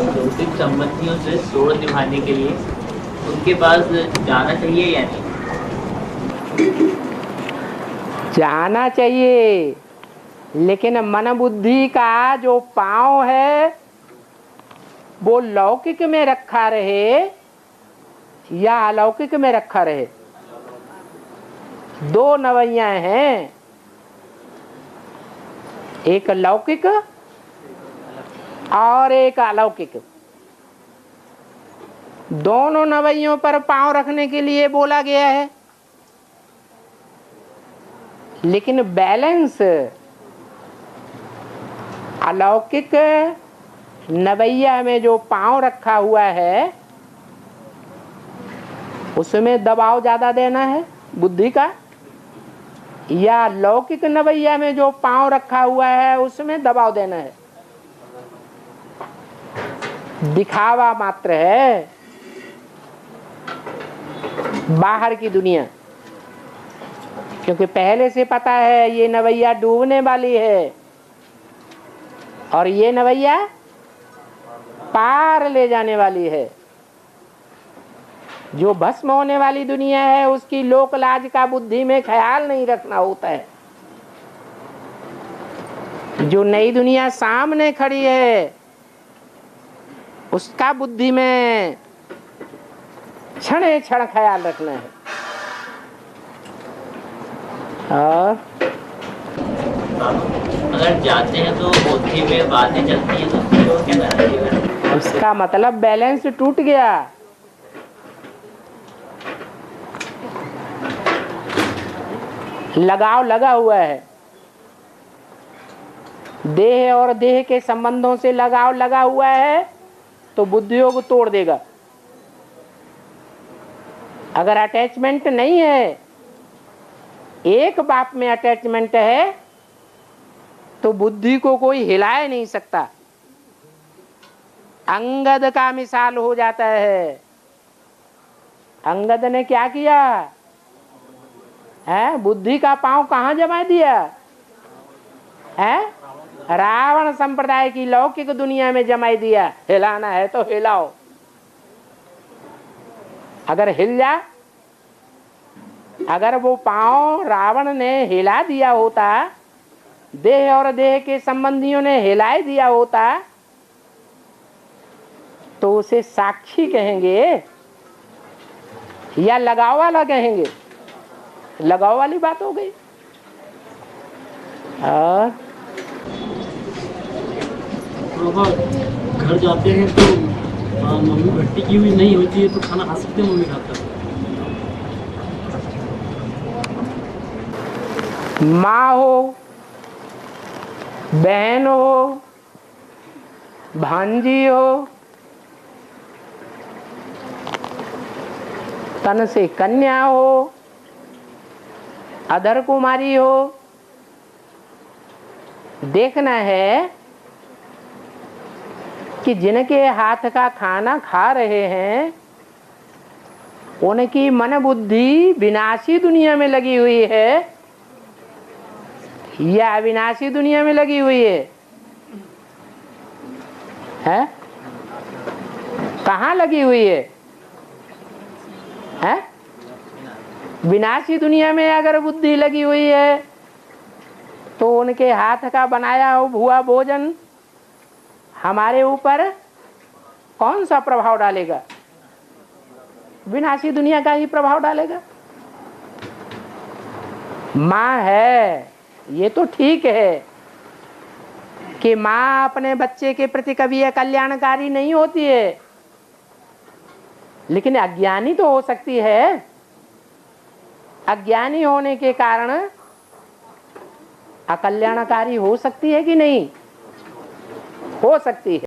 लौकिक संबंधियों से सोच निभाने के लिए उनके पास जाना चाहिए या नहीं? जाना चाहिए, लेकिन मन बुद्धि का जो पांव है वो लौकिक में रखा रहे या अलौकिक में रखा रहे। दो नवैया हैं, एक लौकिक और एक अलौकिक। दोनों नवैयों पर पांव रखने के लिए बोला गया है, लेकिन बैलेंस अलौकिक नवैया में जो पांव रखा हुआ है उसमें दबाव ज्यादा देना है बुद्धि का, या लौकिक नवैया में जो पांव रखा हुआ है उसमें दबाव देना है। दिखावा मात्र है बाहर की दुनिया, क्योंकि पहले से पता है ये नवैया डूबने वाली है और ये नवैया पार ले जाने वाली है। जो भस्म होने वाली दुनिया है उसकी लोक लाज का बुद्धि में ख्याल नहीं रखना होता है। जो नई दुनिया सामने खड़ी है उसका बुद्धि में क्षण क्षण ख्याल रखना है। और अगर जाते हैं तो बुद्धि में बातें चलती हैं तो उसको क्या करना चाहिए? उसका मतलब बैलेंस टूट गया। लगाव लगा हुआ है, देह और देह के संबंधों से लगाव लगा हुआ है तो बुद्धियों को तोड़ देगा। अगर अटैचमेंट नहीं है, एक बाप में अटैचमेंट है तो बुद्धि को कोई हिला नहीं सकता। अंगद का मिसाल हो जाता है। अंगद ने क्या किया है? बुद्धि का पांव कहां जमा दिया है? रावण संप्रदाय की लौकिक दुनिया में जमा दिया। हिलाना है तो हिलाओ। अगर हिल जा, अगर वो पांव रावण ने हिला दिया होता, देह और देह के संबंधियों ने हिला दिया होता, तो उसे साक्षी कहेंगे या लगाव वाला कहेंगे? लगाव वाली बात हो गई। और घर जाते हैं तो मम्मी भट्टी की हुई नहीं होती है तो खाना खा सकते हैं? मम्मी खाता है? माँ हो, बहन हो, भांजी हो, तन से कन्या हो, अधर कुमारी हो, देखना है कि जिनके हाथ का खाना खा रहे हैं उनकी मन बुद्धि विनाशी दुनिया में लगी हुई है या अविनाशी दुनिया में लगी हुई है? हैं? कहाँ लगी हुई है? हैं? विनाशी दुनिया में अगर बुद्धि लगी हुई है तो उनके हाथ का बनाया हुआ भोजन हमारे ऊपर कौन सा प्रभाव डालेगा? विनाशी दुनिया का ही प्रभाव डालेगा। माँ है, ये तो ठीक है कि माँ अपने बच्चे के प्रति कभी कल्याणकारी नहीं होती है, लेकिन अज्ञानी तो हो सकती है। अज्ञानी होने के कारण अकल्याणकारी हो सकती है कि नहीं? हो सकती है।